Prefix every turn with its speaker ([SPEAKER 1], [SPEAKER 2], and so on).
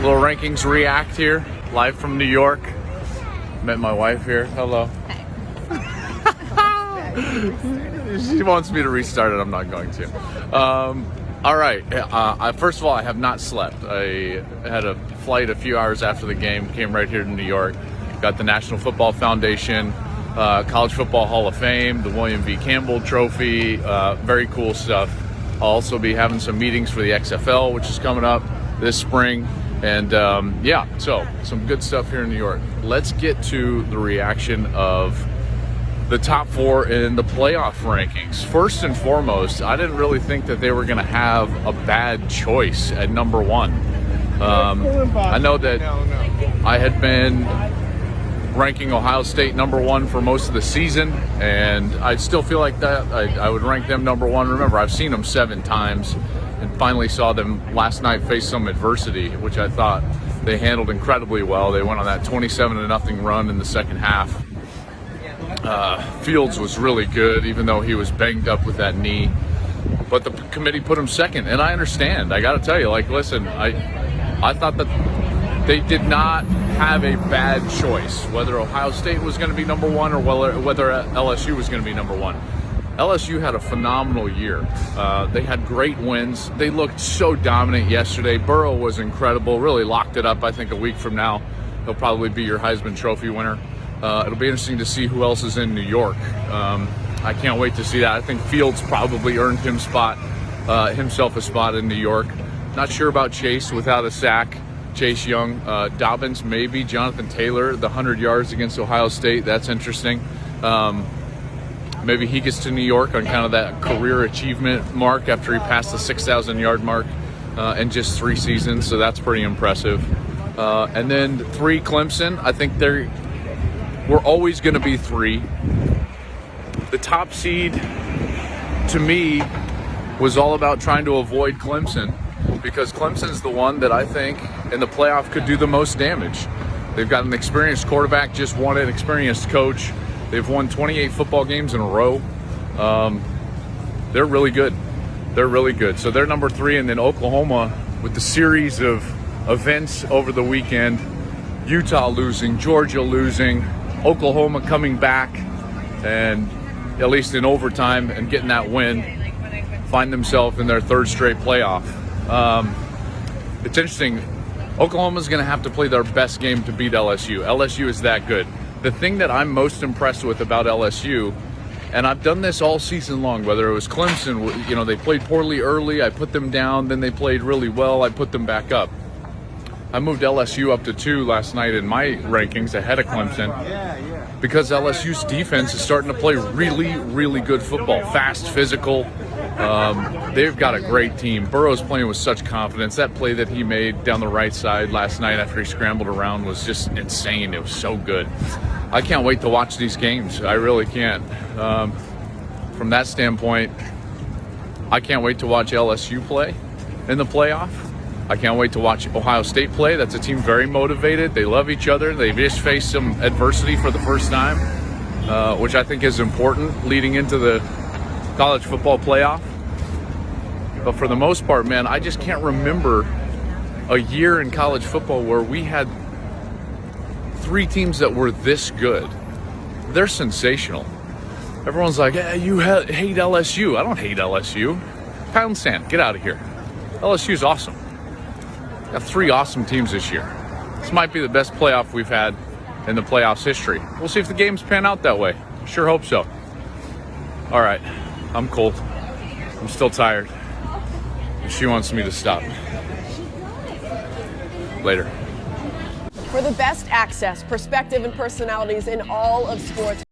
[SPEAKER 1] Little rankings react here, live from New York. Met my wife here. Hello. She wants me to restart it. I'm not going to. All right. First of all, I have not slept. I had a flight a few hours after the game. Came right here to New York. Got the National Football Foundation, College Football Hall of Fame, the William V. Campbell Trophy. Very cool stuff. I'll also be having some meetings for the XFL, which is coming up this spring. And yeah, so some good stuff here in New York. Let's get to the reaction of the top four in the playoff rankings. First and foremost, I didn't really think that they were going to have a bad choice at number one. I know that I had been ranking Ohio State number one for most of the season, and I still feel like that. I would rank them number one. Remember, I've seen them 7 times and finally saw them last night face some adversity, which I thought they handled incredibly well. They went on that 27-0 run in the second half. Fields was really good, even though he was banged up with that knee. But the committee put him second, and I understand. I got to tell you, like, listen, I thought that they did not have a bad choice, whether Ohio State was going to be number one or whether LSU was going to be number one. LSU had a phenomenal year. They had great wins. They looked so dominant yesterday. Burrow was incredible, really locked it up. I think a week from now, he'll probably be your Heisman Trophy winner. It'll be interesting to see who else is in New York. I can't wait to see that. I think Fields probably earned himself a spot in New York. Not sure about Chase without a sack. Chase Young, Dobbins, maybe. Jonathan Taylor, the 100 yards against Ohio State. That's interesting. Maybe he gets to New York on kind of that career achievement mark after he passed the 6,000 yard mark in just 3 seasons. So that's pretty impressive. And then 3, Clemson. I think we're always going to be 3. The top seed, to me, was all about trying to avoid Clemson, because Clemson's the one that I think in the playoff could do the most damage. They've got an experienced quarterback, just won an experienced coach. They've won 28 football games in a row. They're really good. They're really good. So they're number 3, and then Oklahoma, with the series of events over the weekend, Utah losing, Georgia losing, Oklahoma coming back, and at least in overtime and getting that win, find themselves in their 3rd straight playoff. It's interesting. Oklahoma's going to have to play their best game to beat LSU. LSU is that good. The thing that I'm most impressed with about LSU, and I've done this all season long, whether it was Clemson, they played poorly early, I put them down, then they played really well, I put them back up. I moved LSU up to 2 last night in my rankings ahead of Clemson because LSU's defense is starting to play really, really good football. Fast, physical. They've got a great team. Burrow's playing with such confidence. That play that he made down the right side last night after he scrambled around was just insane. It was so good. I can't wait to watch these games. I really can't. From that standpoint, I can't wait to watch LSU play in the playoff. I can't wait to watch Ohio State play. That's a team very motivated. They love each other. They've just faced some adversity for the first time, which I think is important leading into the college football playoff. But for the most part, man, I just can't remember a year in college football where we had 3 teams that were this good. They're sensational. Everyone's like, hey, you hate LSU. I don't hate LSU. Pound sand, get out of here. LSU's awesome. Got 3 awesome teams this year. This might be the best playoff we've had in the playoffs history. We'll see if the games pan out that way. Sure hope so. All right, I'm cold. I'm still tired. She wants me to stop. Later.
[SPEAKER 2] For the best access, perspective, and personalities in all of sports.